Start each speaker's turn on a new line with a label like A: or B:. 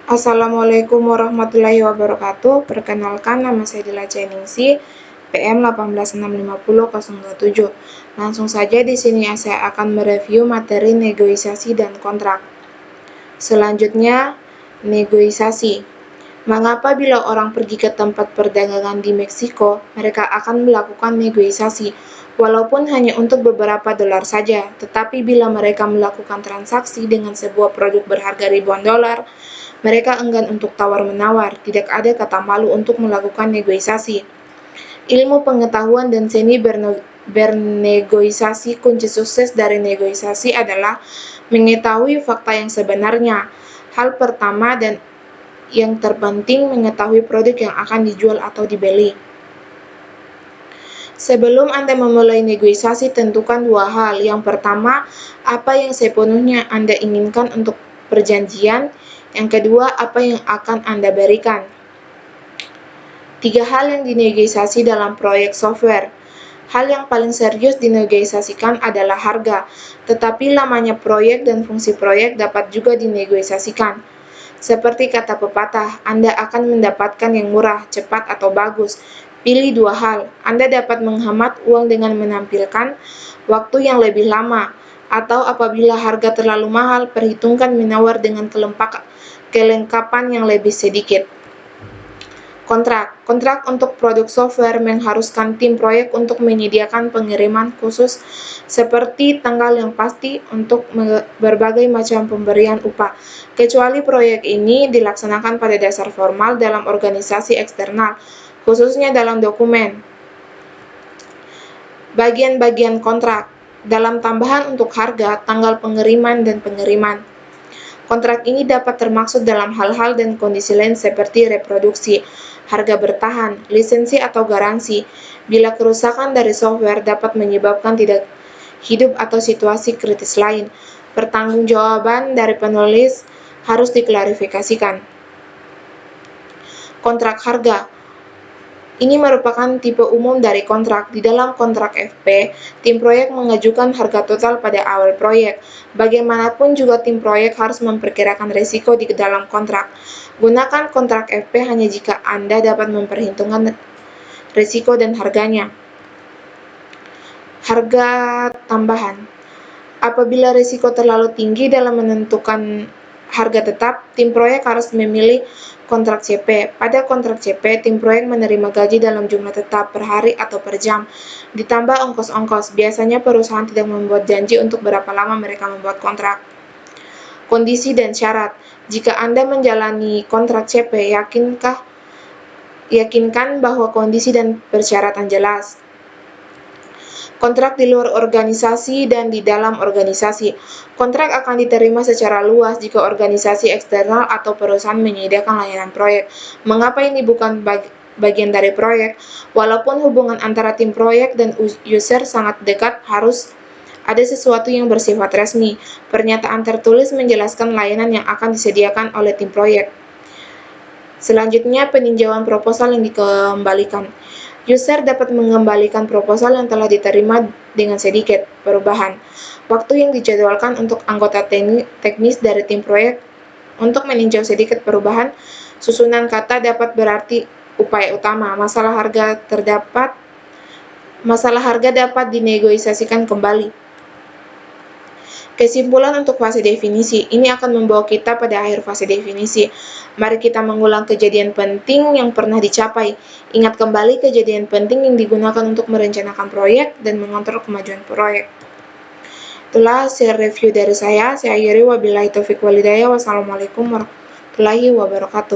A: Assalamualaikum warahmatullahi wabarakatuh. Perkenalkan, nama saya Dila Ceningsi, PM 1865027. Langsung saja di sini saya akan mereview materi negosiasi dan kontrak. Selanjutnya, negosiasi. Mengapa bila orang pergi ke tempat perdagangan di Meksiko, mereka akan melakukan negosiasi, walaupun hanya untuk beberapa dolar saja, tetapi bila mereka melakukan transaksi dengan sebuah produk berharga ribuan dolar, mereka enggan untuk tawar-menawar, tidak ada kata malu untuk melakukan negosiasi. Ilmu pengetahuan dan seni bernegosiasi. Kunci sukses dari negosiasi adalah mengetahui fakta yang sebenarnya. Hal pertama dan yang terpenting, mengetahui produk yang akan dijual atau dibeli. Sebelum Anda memulai negosiasi, tentukan dua hal. Yang pertama, apa yang sepenuhnya Anda inginkan untuk perjanjian. Yang kedua, apa yang akan Anda berikan. 3 hal yang dinegosiasi dalam proyek software. Hal yang paling serius dinegosiasikan adalah harga, tetapi lamanya proyek dan fungsi proyek dapat juga dinegosiasikan. Seperti kata pepatah, Anda akan mendapatkan yang murah, cepat, atau bagus. Pilih dua hal. Anda dapat menghemat uang dengan menampilkan waktu yang lebih lama, atau apabila harga terlalu mahal, perhitungkan menawar dengan kelengkapan yang lebih sedikit. Kontrak untuk produk software mengharuskan tim proyek untuk menyediakan pengiriman khusus seperti tanggal yang pasti untuk berbagai macam pemberian upah, kecuali proyek ini dilaksanakan pada dasar formal dalam organisasi eksternal, khususnya dalam dokumen. Bagian-bagian kontrak. Dalam tambahan untuk harga, tanggal pengiriman, dan pengiriman. Kontrak ini dapat termaksud dalam hal-hal dan kondisi lain seperti reproduksi, harga bertahan, lisensi atau garansi. Bila kerusakan dari software dapat menyebabkan tidak hidup atau situasi kritis lain, pertanggungjawaban dari penulis harus diklarifikasikan. Kontrak harga. Ini merupakan tipe umum dari kontrak. Di dalam kontrak FP, tim proyek mengajukan harga total pada awal proyek. Bagaimanapun juga tim proyek harus memperkirakan risiko di dalam kontrak. Gunakan kontrak FP hanya jika Anda dapat memperhitungkan risiko dan harganya. Harga tambahan. Apabila risiko terlalu tinggi dalam menentukan harga tetap, tim proyek harus memilih kontrak CP. Pada kontrak CP, tim proyek menerima gaji dalam jumlah tetap per hari atau per jam, ditambah ongkos-ongkos. Biasanya perusahaan tidak membuat janji untuk berapa lama mereka membuat kontrak. Kondisi dan syarat. Jika Anda menjalani kontrak CP, yakinkan bahwa kondisi dan persyaratan jelas. Kontrak di luar organisasi dan di dalam organisasi. Kontrak akan diterima secara luas jika organisasi eksternal atau perusahaan menyediakan layanan proyek. Mengapa ini bukan bagian dari proyek? Walaupun hubungan antara tim proyek dan user sangat dekat, harus ada sesuatu yang bersifat resmi. Pernyataan tertulis menjelaskan layanan yang akan disediakan oleh tim proyek. Selanjutnya, peninjauan proposal yang dikembalikan. User dapat mengembalikan proposal yang telah diterima dengan sedikit perubahan. Waktu yang dijadwalkan untuk anggota teknis dari tim proyek untuk meninjau sedikit perubahan susunan kata dapat berarti upaya utama. Masalah harga dapat dinegosiasikan kembali. Kesimpulan untuk fase definisi. Ini akan membawa kita pada akhir fase definisi. Mari kita mengulang kejadian penting yang pernah dicapai. Ingat kembali kejadian penting yang digunakan untuk merencanakan proyek dan mengontrol kemajuan proyek. Itulah hasil review dari saya. Saya akhiri, wabillahi taufiq walhidayah. Wassalamualaikum warahmatullahi wabarakatuh.